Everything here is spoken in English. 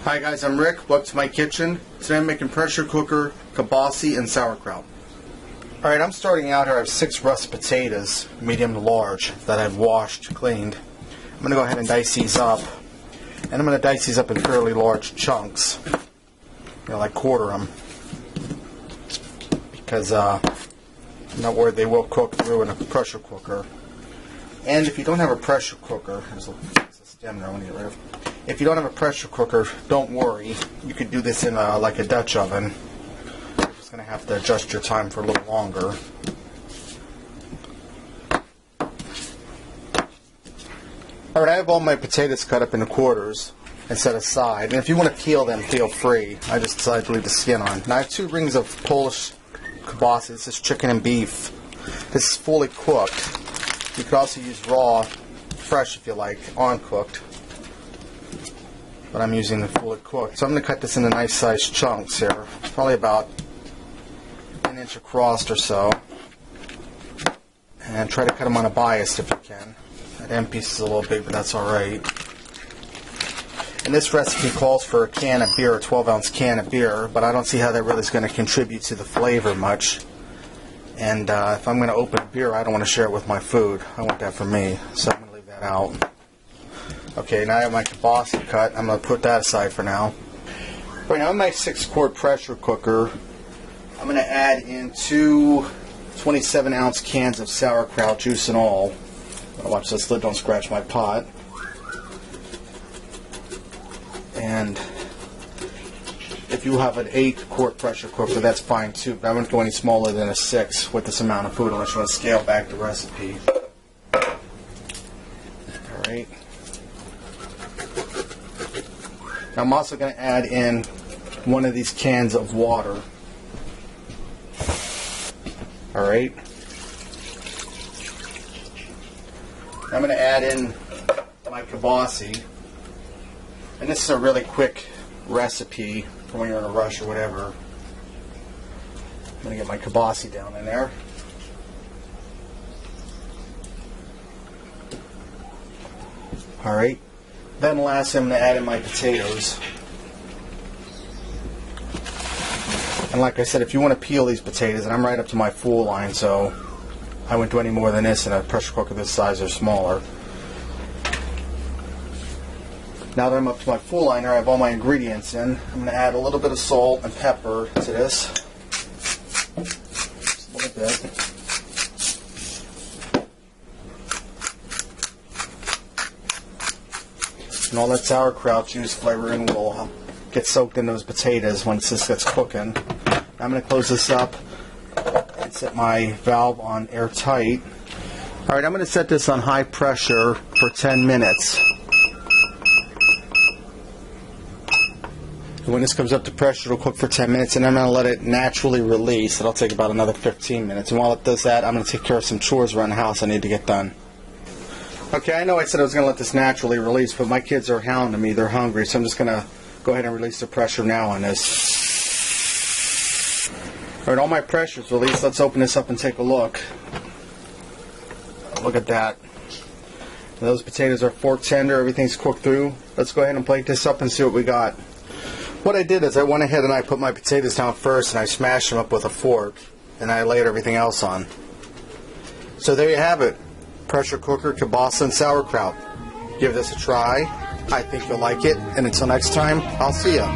Hi guys, I'm Rick. Welcome to my kitchen. Today I'm making pressure cooker kielbasa and sauerkraut. Alright, I'm starting out here. I have 6 russet potatoes, medium to large, that I've washed, cleaned. I'm going to go ahead and dice these up. And I'm going to dice these up in fairly large chunks. Like quarter them. Because I'm not worried they will cook through in a pressure cooker. And if you don't have a pressure cooker, there's a stem there I want to get rid of. If you don't have a pressure cooker, don't worry. You could do this in like a Dutch oven. You're just going to have to adjust your time for a little longer. Alright, I have all my potatoes cut up into quarters and set aside. And if you want to peel them, feel free. I just decided to leave the skin on. Now I have 2 rings of Polish kielbasa. This is chicken and beef. This is fully cooked. You could also use raw, fresh if you like, uncooked. But I'm using the fully cooked. So I'm going to cut this into nice sized chunks here. Probably about 1 inch across or so. And try to cut them on a bias if you can. That end piece is a little big, but that's alright. And this recipe calls for a can of beer, a 12-ounce can of beer, but I don't see how that really is going to contribute to the flavor much. And if I'm going to open a beer, I don't want to share it with my food. I want that for me, so I'm going to leave that out. Okay, now I have my kielbasa cut. I'm going to put that aside for now. Right now in my 6-quart pressure cooker, I'm going to add in 2 27-ounce cans of sauerkraut, juice and all. Watch this lid don't scratch my pot. And if you have an 8-quart pressure cooker, that's fine too. But I wouldn't go any smaller than a 6 with this amount of food unless you want to scale back the recipe. Alright. Now I'm also going to add in 1 of these cans of water. Alright. I'm going to add in my kielbasa. And this is a really quick recipe for when you're in a rush or whatever. I'm going to get my kielbasa down in there. Alright. Then lastly, I'm going to add in my potatoes. And like I said, if you want to peel these potatoes, and I'm right up to my full line, so I wouldn't do any more than this in a pressure cooker this size or smaller. Now that I'm up to my full line here, I have all my ingredients in. I'm going to add a little bit of salt and pepper to this. Just a little bit. And all that sauerkraut juice flavoring will get soaked in those potatoes once this gets cooking. I'm going to close this up and set my valve on airtight. Alright, I'm going to set this on high pressure for 10 minutes. When this comes up to pressure, it'll cook for 10 minutes, and I'm going to let it naturally release. It'll take about another 15 minutes. And while it does that, I'm going to take care of some chores around the house I need to get done. Okay, I know I said I was going to let this naturally release, but my kids are hounding me. They're hungry, so I'm just going to go ahead and release the pressure now on this. Alright, all my pressure's released. Let's open this up and take a look. Look at that. Those potatoes are fork tender. Everything's cooked through. Let's go ahead and plate this up and see what we got. What I did is I went ahead and I put my potatoes down first and I smashed them up with a fork and I laid everything else on. So there you have it. Pressure cooker, kielbasa, and sauerkraut. Give this a try. I think you'll like it. And until next time, I'll see ya.